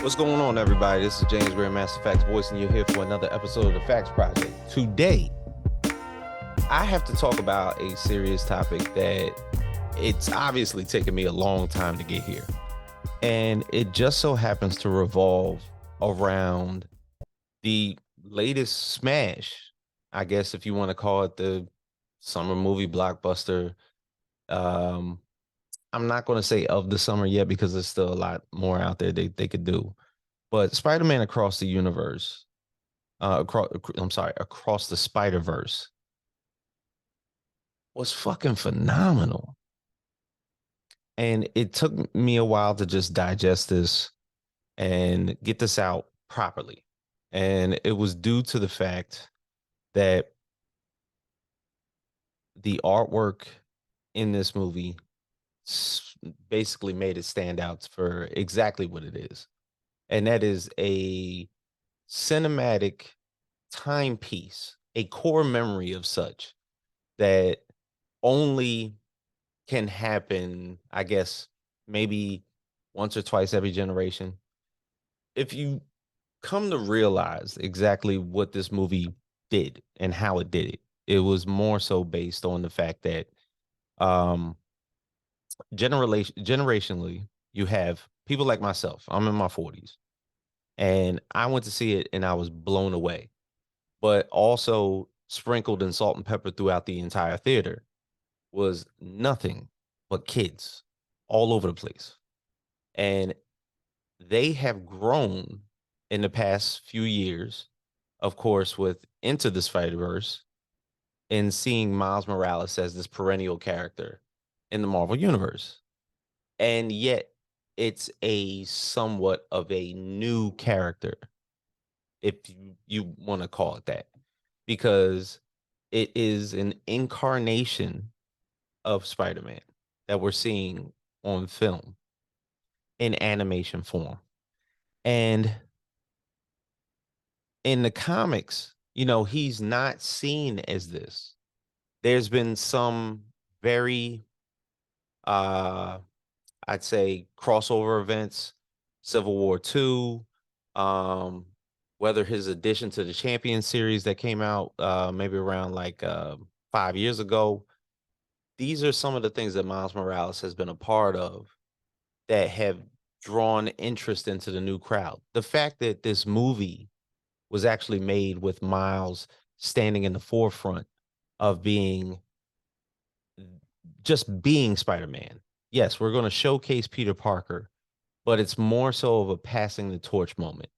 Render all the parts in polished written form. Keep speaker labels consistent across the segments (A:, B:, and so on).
A: What's going on, everybody? This is James Grandmaster Facts Voice, and you're here for another episode of the Facts Project. Today, I have to talk about a serious topic that it's obviously taken me a long time to get here. And it just so happens to revolve around the latest smash, I guess, if you want to call it the summer movie blockbuster. Um, I'm not going to say of the summer yet because there's still a lot more out there they could do. But Spider-Man Across the Universe, Across the Spider-Verse was fucking phenomenal. And it took me a while to just digest this and get this out properly. And it was due to the fact that the artwork in this movie basically made it stand out for exactly what it is. And that is a cinematic timepiece, a core memory of such that only can happen, I guess, maybe once or twice every generation. If you come to realize exactly what this movie did and how it did it, it was more so based on the fact that um generationally you have people like myself. I'm in my 40s and I went to see it and I was blown away, but also sprinkled in salt and pepper throughout the entire theater was nothing but kids all over the place. And they have grown in the past few years, of course, with Into the Spider-Verse and seeing Miles Morales as this perennial character in the Marvel Universe. And yet it's a somewhat of a new character, if you want to call it that, because it is an incarnation of Spider-Man that we're seeing on film in animation form. And in the comics, he's not seen as this. There's been some very uh I'd say crossover events, Civil War 2, um, whether his addition to the Champion series that came out maybe around like 5 years ago. These are some of the things that Miles Morales has been a part of that have drawn interest into the new crowd. The fact that this movie was actually made with Miles standing in the forefront of being Spider-Man. Yes, we're going to showcase Peter Parker, but it's more so of a passing the torch moment.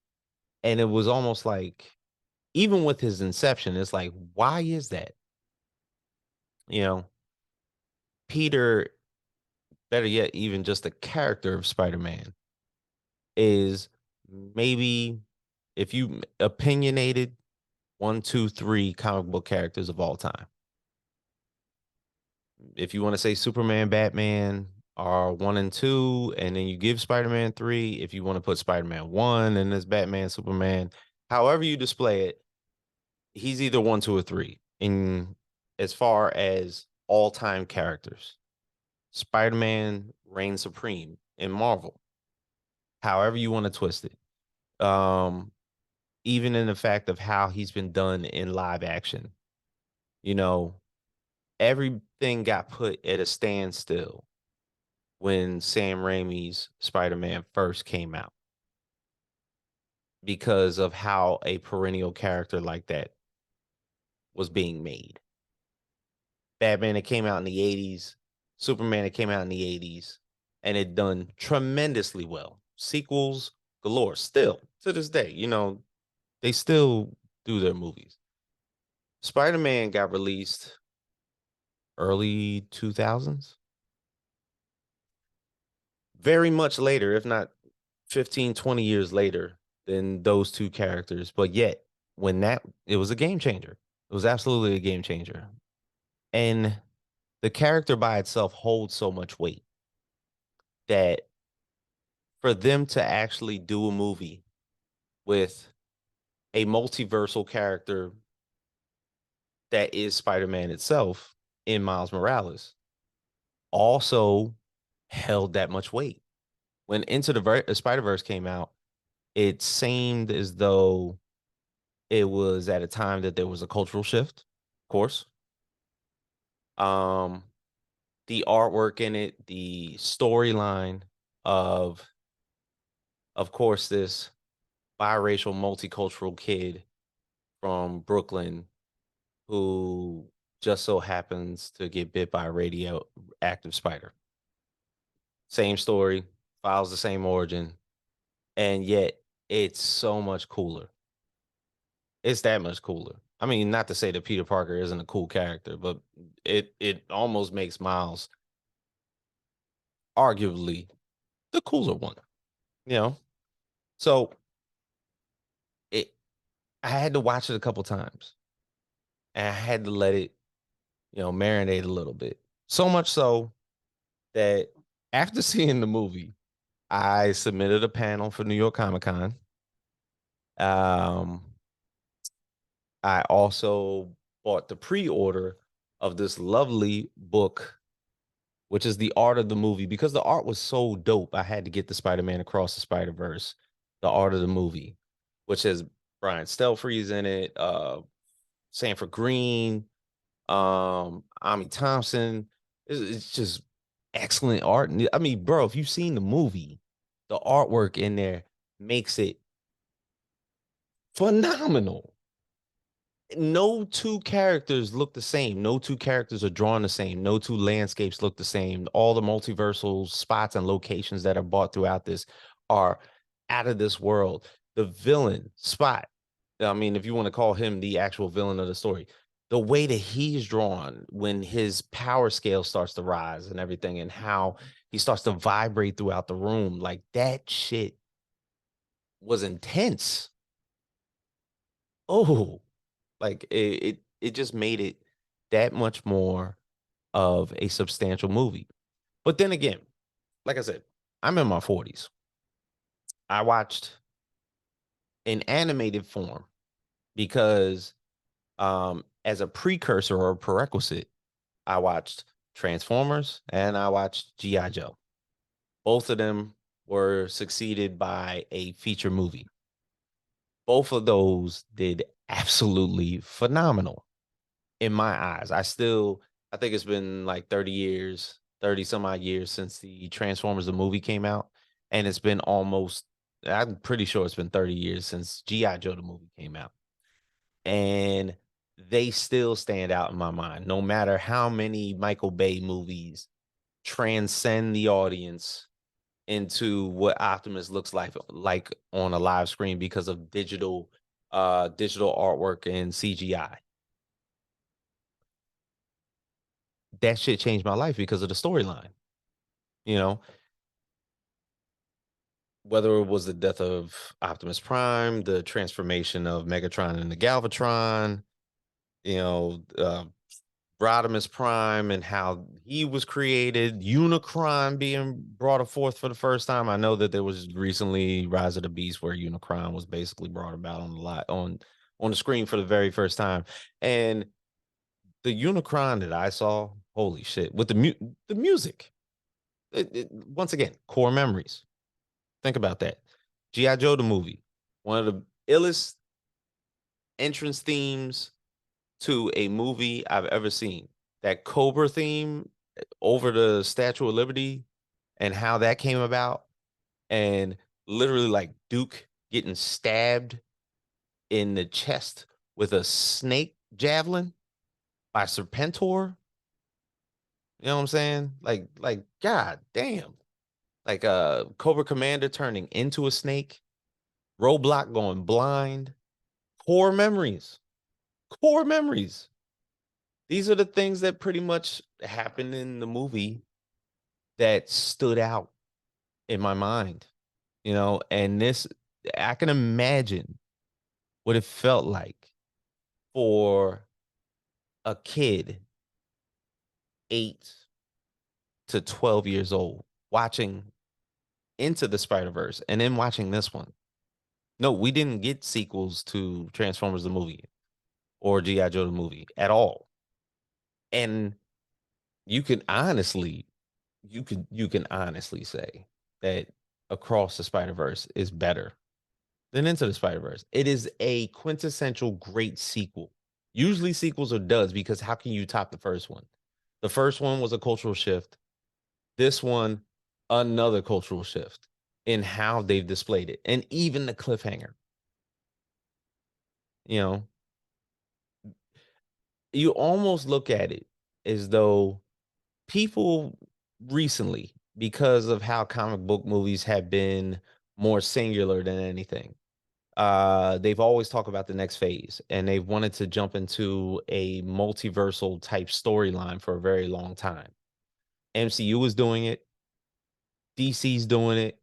A: And it was almost like, even with his inception, it's like, why is that? You know, Peter, better yet, even just the character of Spider-Man is maybe, if you opinionated, one, two, three comic book characters of all time. If you want to say Superman, Batman are one and two, and then you give Spider-Man three, if you want to put Spider-Man one and this Batman, Superman, however you display it, he's either one, two, or three. In as far as all-time characters, Spider-Man reigns supreme in Marvel. However you want to twist it. Even in the fact of how he's been done in live action. You know, everything got put at a standstill when Sam Raimi's Spider-Man first came out because of how a perennial character like that was being made. Batman that came out in the 80s, Superman that came out in the 80s, and it done tremendously well. Sequels galore still to this day. They still do their movies. Spider-Man got released early 2000s. Very much later, if not 15, 20 years later than those two characters. But yet, it was a game changer. It was absolutely a game changer. And the character by itself holds so much weight that for them to actually do a movie with a multiversal character that is Spider-Man itself in Miles Morales also held that much weight. When Into the Spider-Verse came out, it seemed as though it was at a time that there was a cultural shift, of course. Um, the artwork in it, the storyline of course, this biracial, multicultural kid from Brooklyn who just so happens to get bit by a radioactive spider. Same story, files the same origin, and yet it's so much cooler. It's that much cooler. I mean, not to say that Peter Parker isn't a cool character, but it almost makes Miles arguably the cooler one, you know? So it I had to watch it a couple times and I had to let it, marinate a little bit. So much so that after seeing the movie, I submitted a panel for New York Comic Con. Um, I also bought the pre-order of this lovely book, which is the art of the movie. Because the art was so dope, I had to get the Spider-Man Across the Spiderverse, the art of the movie, which has Brian Stelfreeze in it, Sanford Green, Ami Thompson. It's just excellent art. I mean, bro, if you've seen the movie, the artwork in there makes it phenomenal. No two characters look the same. No two characters are drawn the same. No two landscapes look the same. All the multiversal spots and locations that are bought throughout this are out of this world. The villain, Spot, I mean, if you want to call him the actual villain of the story, the way that he's drawn when his power scale starts to rise and everything, and how he starts to vibrate throughout the room, like that shit was intense. Oh, like it just made it that much more of a substantial movie. But then again, like I said, I'm in my 40s. I watched an animated form because as a precursor or a prerequisite, I watched Transformers and I watched G.I. Joe. Both of them were succeeded by a feature movie. Both of those did absolutely phenomenal in my eyes. I think it's been like 30 years, 30 some odd years since the Transformers the movie came out. And it's been I'm pretty sure it's been 30 years since G.I. Joe the movie came out. And they still stand out in my mind, no matter how many Michael Bay movies transcend the audience into what Optimus looks like on a live screen because of digital artwork and CGI. That shit changed my life because of the storyline. You know, whether it was the death of Optimus Prime, the transformation of Megatron into Galvatron, you know, Rodimus Prime and how he was created, Unicron being brought forth for the first time. I know that there was recently Rise of the Beast where Unicron was basically brought about on the screen for the very first time. And the Unicron that I saw, holy shit, with the music. Once again, core memories. Think about that. G.I. Joe the movie, one of the illest entrance themes to a movie I've ever seen. That Cobra theme over the Statue of Liberty and how that came about, and literally like Duke getting stabbed in the chest with a snake javelin by Serpentor. You know what I'm saying? Like, god damn. Like Cobra Commander turning into a snake, Roadblock going blind. Core memories. Core memories. These are the things that pretty much happened in the movie that stood out in my mind, and I can imagine what it felt like for a kid 8 to 12 years old watching Into the Spider-Verse and then watching this one. No, we didn't get sequels to Transformers the movie or G.I. Joe the movie at all. And you can honestly, you can honestly say that Across the Spider-Verse is better. than Into the Spider-Verse. It is a quintessential great sequel. Usually sequels are duds because how can you top the first one? The first one was a cultural shift. This one, another cultural shift in how they've displayed it. And even the cliffhanger. You know, you almost look at it as though people recently, because of how comic book movies have been more singular than anything, they've always talked about the next phase and they've wanted to jump into a multiversal type storyline for a very long time. MCU is doing it, DC's doing it.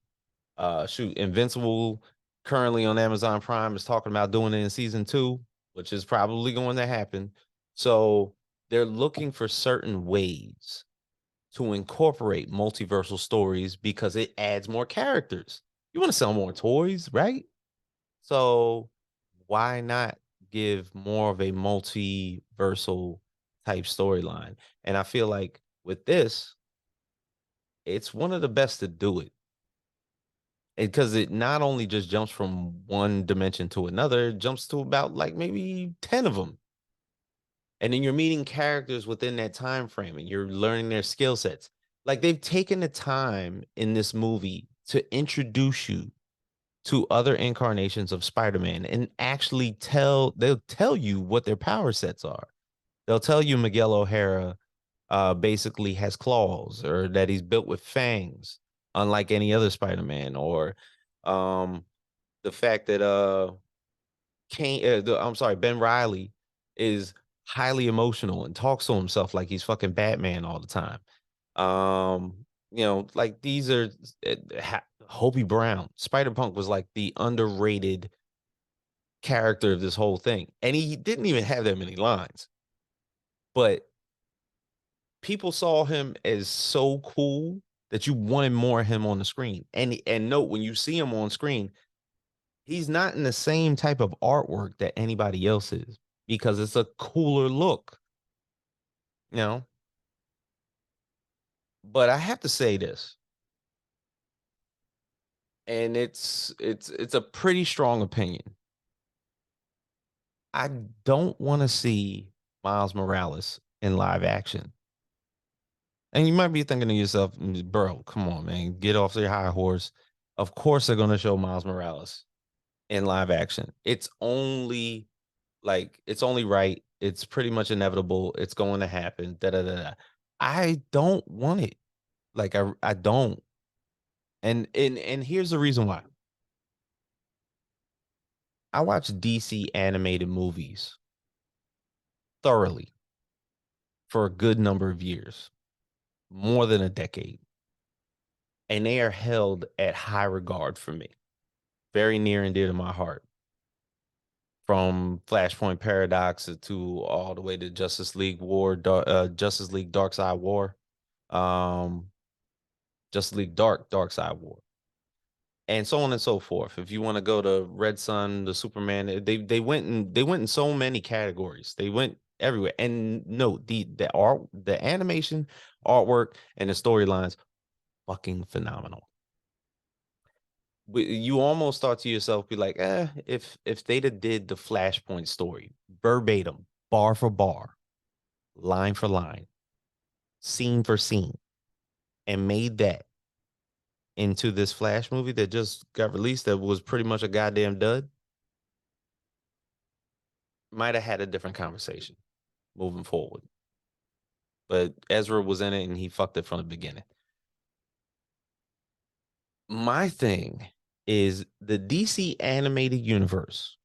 A: Shoot, Invincible currently on Amazon Prime is talking about doing it in season 2, which is probably going to happen. So they're looking for certain ways to incorporate multiversal stories because it adds more characters. You want to sell more toys, right? So why not give more of a multiversal type storyline? And I feel like with this, it's one of the best to do it. Because it not only just jumps from one dimension to another, it jumps to about like maybe 10 of them. And then you're meeting characters within that time frame and you're learning their skill sets. Like they've taken the time in this movie to introduce you to other incarnations of Spider-Man and actually they'll tell you what their power sets are. They'll tell you Miguel O'Hara basically has claws or that he's built with fangs, unlike any other Spider-Man, or um, the fact that I'm sorry, Ben Riley is highly emotional and talks to himself like he's fucking Batman all the time. Like these are Hobie Brown. Spider Punk was like the underrated character of this whole thing, and he didn't even have that many lines, but people saw him as so cool that you wanted more of him on the screen. And note when you see him on screen, he's not in the same type of artwork that anybody else is because it's a cooler look, you know. But I have to say this, and it's a pretty strong opinion. I don't want to see Miles Morales in live action. And you might be thinking to yourself, bro, come on, man, get off your high horse. Of course they're gonna show Miles Morales in live action. It's only right. It's pretty much inevitable. It's going to happen. Da da da. Da. I don't want it. I don't. And here's the reason why. I watch DC animated movies thoroughly for a good number of years, more than a decade, and they are held at high regard for me, very near and dear to my heart. From Flashpoint Paradox to all the way to Justice League Dark Side War, um, Justice League Dark Side War, and so on and so forth. If you want to go to Red Sun, the Superman, they went in so many categories. They went everywhere. And no, the animation, artwork, and the storylines, fucking phenomenal. You almost thought to yourself, be like, if they'd have did the Flashpoint story verbatim, bar for bar, line for line, scene for scene, and made that into this Flash movie that just got released that was pretty much a goddamn dud, might have had a different conversation moving forward. But Ezra was in it and he fucked it from the beginning. My thing is the DC animated universe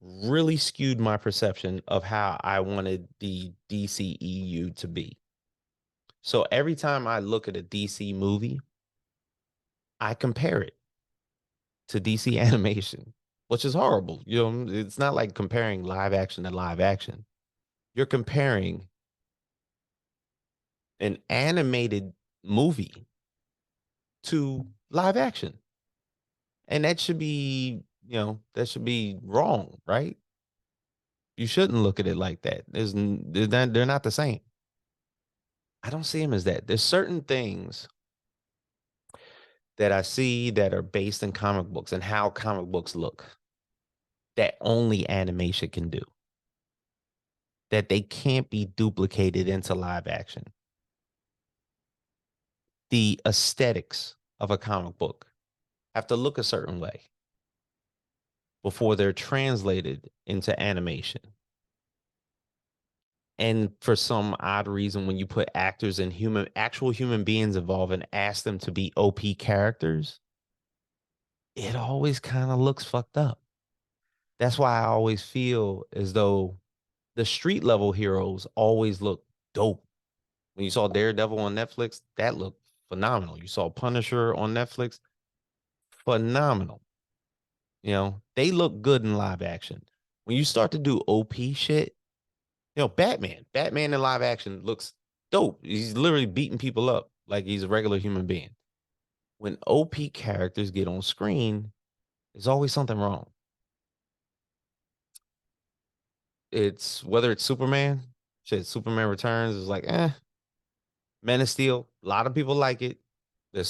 A: really skewed my perception of how I wanted the DCEU to be. So every time I look at a DC movie, I compare it to DC animation, which is horrible. It's not like comparing live action to live action. You're comparing an animated movie to live action. And that should be wrong, right? You shouldn't look at it like that. They're not the same. I don't see them as that. There's certain things that I see that are based in comic books and how comic books look that only animation can do, that they can't be duplicated into live action. The aesthetics of a comic book have to look a certain way before they're translated into animation. And for some odd reason, when you put actors and actual human beings involved and ask them to be OP characters, it always kind of looks fucked up. That's why I always feel as though the street level heroes always look dope. When you saw Daredevil on Netflix, that looked phenomenal. You saw Punisher on Netflix, phenomenal. They look good in live action. When you start to do OP shit, Batman in live action looks dope. He's literally beating people up like he's a regular human being. When OP characters get on screen, there's always something wrong. It's whether it's Superman, shit, Superman Returns is like, Man of Steel, a lot of people like it. It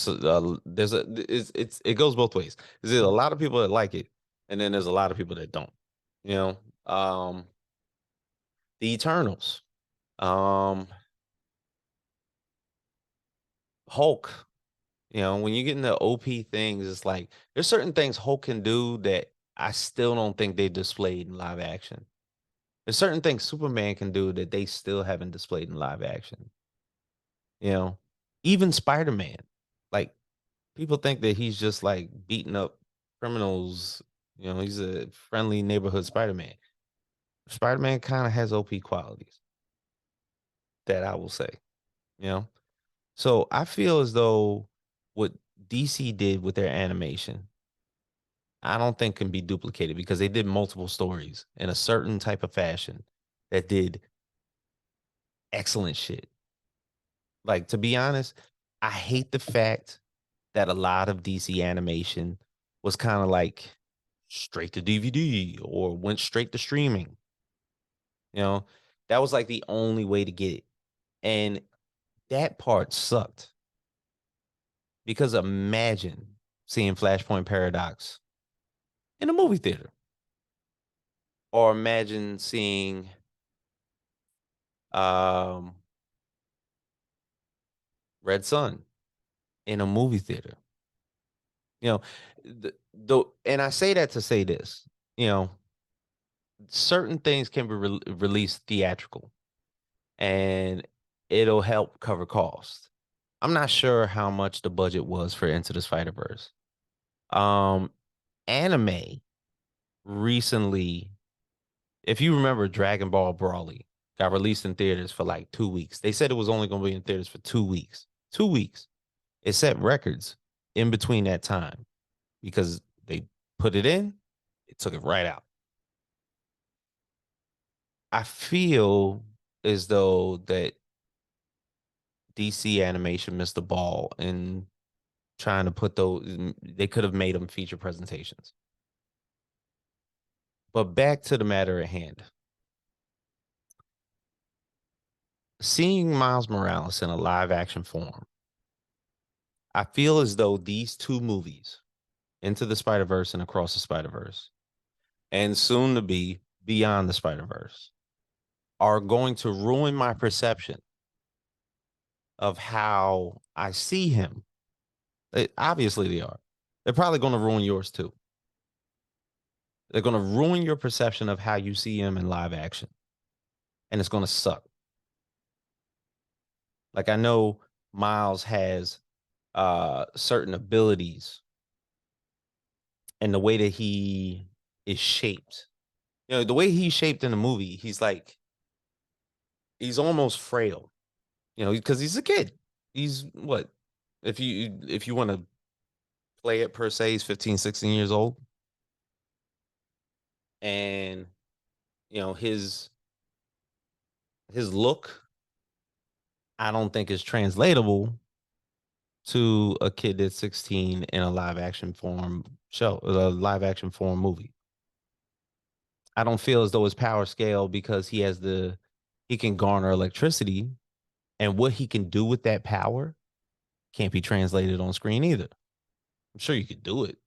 A: goes both ways. There's a lot of people that like it, and then there's a lot of people that don't. You know, the Eternals, um, Hulk. When you get into OP things, it's like there's certain things Hulk can do that I still don't think they displayed in live action. There's certain things Superman can do that they still haven't displayed in live action. You know, even Spider-Man. Like people think that he's just like beating up criminals. He's a friendly neighborhood Spider-Man. Spider-Man kind of has OP qualities that I will say. You know, so I feel as though what DC did with their animation, I don't think can be duplicated because they did multiple stories in a certain type of fashion that did excellent shit. Like to be honest, I hate the fact that a lot of DC animation was kind of like straight to DVD or went straight to streaming. You know, that was like the only way to get it. And that part sucked because imagine seeing Flashpoint Paradox in a movie theater, or imagine seeing um, Red Sun in a movie theater. You know, and I say that to say this, you know, certain things can be released theatrical and it'll help cover costs. I'm not sure how much the budget was for Into the Spider-Verse. Um, Anime recently, if you remember, Dragon Ball Brawly got released in theaters for like 2 weeks. They said it was only going to be in theaters for 2 weeks. 2 weeks. It set records in between that time because they put it in, it took it right out. I feel as though that DC animation missed the ball in trying to put those. They could have made them feature presentations. But back to the matter at hand. Seeing Miles Morales in a live action form, I feel as though these two movies, Into the Spider-Verse and Across the Spider-Verse, and soon to be Beyond the Spider-Verse, are going to ruin my perception of how I see him. Obviously, they are. They're probably going to ruin yours too. They're going to ruin your perception of how you see him in live action. And it's going to suck. Like I know Miles has certain abilities and the way that he is shaped. The way he's shaped in the movie, he's almost frail. Because he's a kid. He's what? If you want to play it per se, he's 15, 16 years old. And his look, I don't think is translatable to a kid that's 16 in a live action form show, a live action form movie. I don't feel as though his power scale because he can garner electricity and what he can do with that power can't be translated on screen either. I'm sure you could do it.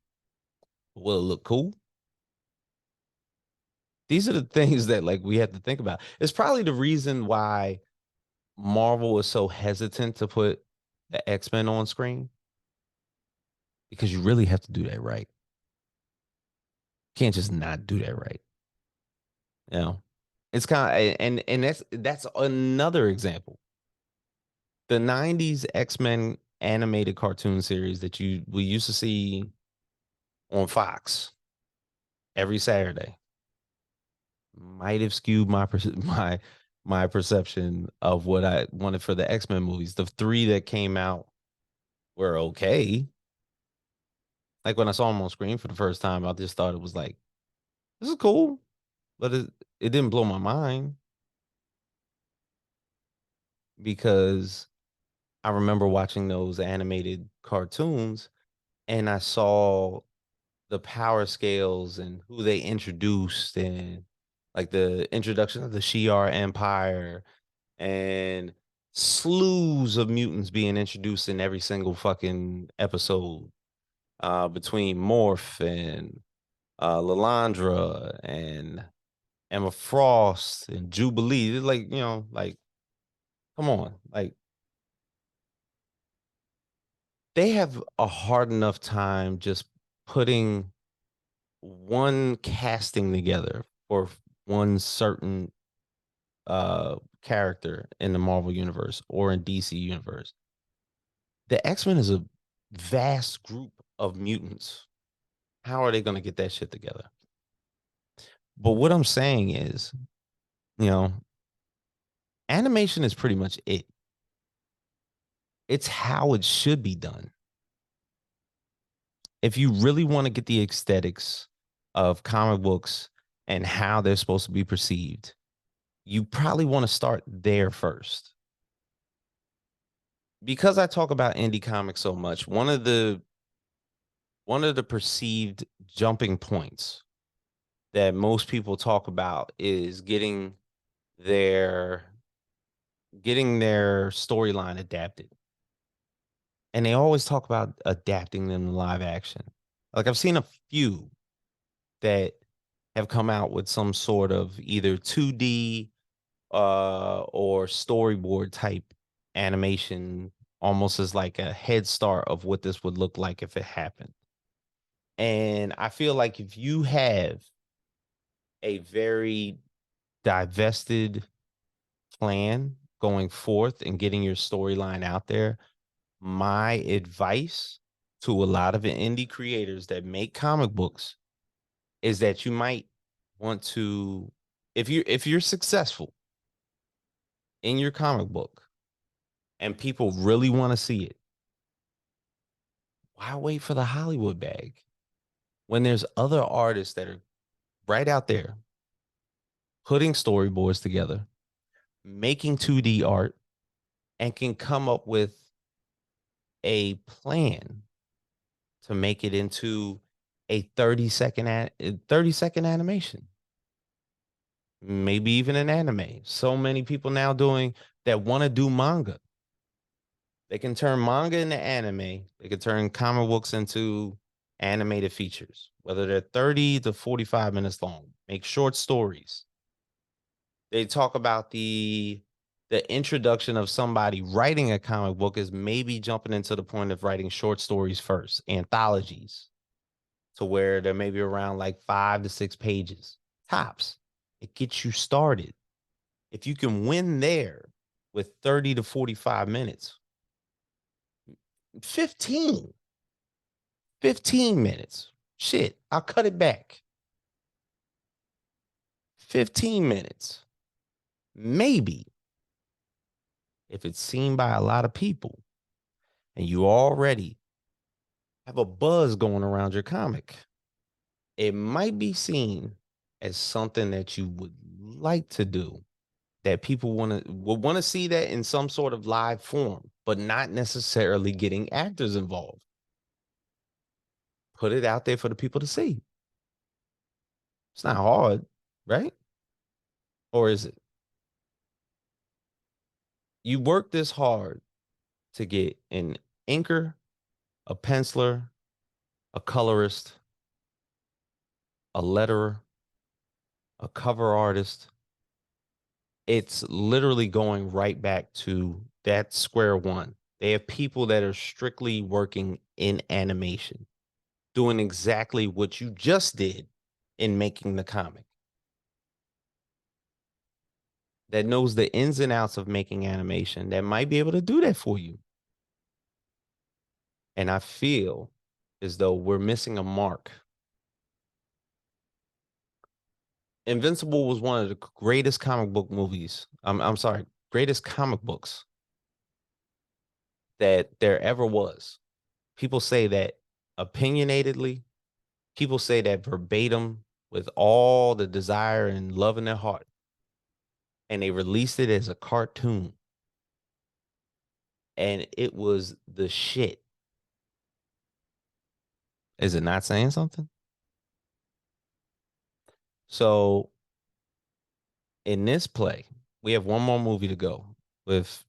A: But will it look cool? These are the things that like we have to think about. It's probably the reason why Marvel is so hesitant to put the X-Men on screen because you really have to do that right. You can't just not do that right. You know, it's kind of and that's another example. The '90s X-Men animated cartoon series that you we used to see on Fox every Saturday might have skewed my my perception of what I wanted for the X-Men movies. The three that came out were okay. Like when I saw them on screen for the first time, I just thought it was like, this is cool, but it didn't blow my mind because I remember watching those animated cartoons and I saw the power scales and who they introduced and like the introduction of the Shi'ar Empire and slews of mutants being introduced in every single fucking episode between Morph and Lalandra and Emma Frost and Jubilee. It's like, like, come on. Like, they have a hard enough time just putting one casting together for one certain character in the Marvel universe or in DC universe. The X-Men is a vast group of mutants. How are they going to get that shit together? But what I'm saying is, you know, animation is pretty much it. It's how it should be done. If you really want to get the aesthetics of comic books and how they're supposed to be perceived, you probably want to start there first. Because I talk about indie comics so much, one of the perceived jumping points that most people talk about is their getting their storyline adapted. And they always talk about adapting them to live action. Like I've seen a few that have come out with some sort of either 2D or storyboard type animation, almost as like a head start of what this would look like if it happened. And I feel like if you have a very divested plan going forth and getting your storyline out there, my advice to a lot of indie creators that make comic books is that you might want to, if you're successful in your comic book and people really want to see it, why wait for the Hollywood bag when there's other artists that are right out there putting storyboards together, making 2D art, and can come up with a plan to make it into a 30-second animation, maybe even an anime. So many people now doing that want to do manga. They can turn manga into anime. They can turn comic books into animated features, whether they're 30 to 45 minutes long. Make short stories. They talk about the introduction of somebody writing a comic book is maybe jumping into the point of writing short stories first, anthologies, to where they're maybe around like 5 to 6 pages tops. It gets you started. If you can win there with 30 to 45 minutes, 15, 15 minutes, shit, I'll cut it back. 15 minutes, maybe, if it's seen by a lot of people and you already have a buzz going around your comic, it might be seen as something that you would like to do, that people would want to see that in some sort of live form, but not necessarily getting actors involved. Put it out there for the people to see. It's not hard, right? Or is it? You work this hard to get an inker, a penciler, a colorist, a letterer, a cover artist. It's literally going right back to that square one. They have people that are strictly working in animation, doing exactly what you just did in making the comic, that knows the ins and outs of making animation, that might be able to do that for you. And I feel as though we're missing a mark. Invincible was one of the greatest comic book movies. I'm sorry, greatest comic books that there ever was. People say that opinionatedly, people say that verbatim with all the desire and love in their heart. And they released it as a cartoon. And it was the shit. Is it not saying something? So in this play, we have one more movie to go with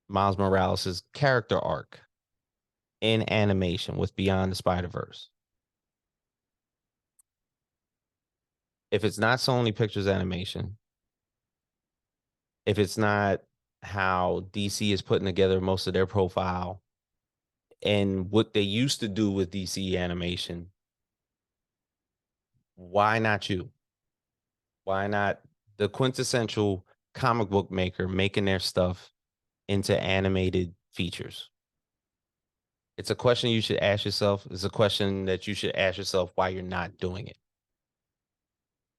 A: Miles Morales' character arc in animation with Beyond the Spider-Verse. If it's not Sony Pictures Animation, if it's not how DC is putting together most of their profile and what they used to do with DC animation, why not you? Why not the quintessential comic book maker making their stuff into animated features? It's a question you should ask yourself. It's a question that you should ask yourself why you're not doing it.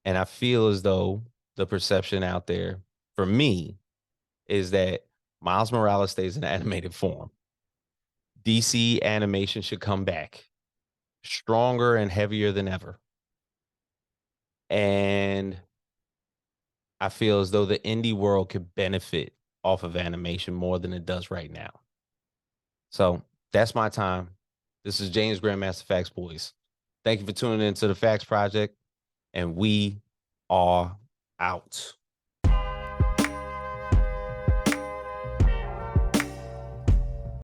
A: And I feel as though the perception out there for me is that Miles Morales stays in animated form. DC animation should come back stronger and heavier than ever. And I feel as though the indie world could benefit off of animation more than it does right now. So that's my time. This is James Grandmaster Facts Boys. Thank you for tuning into the Facts Project, and we are out.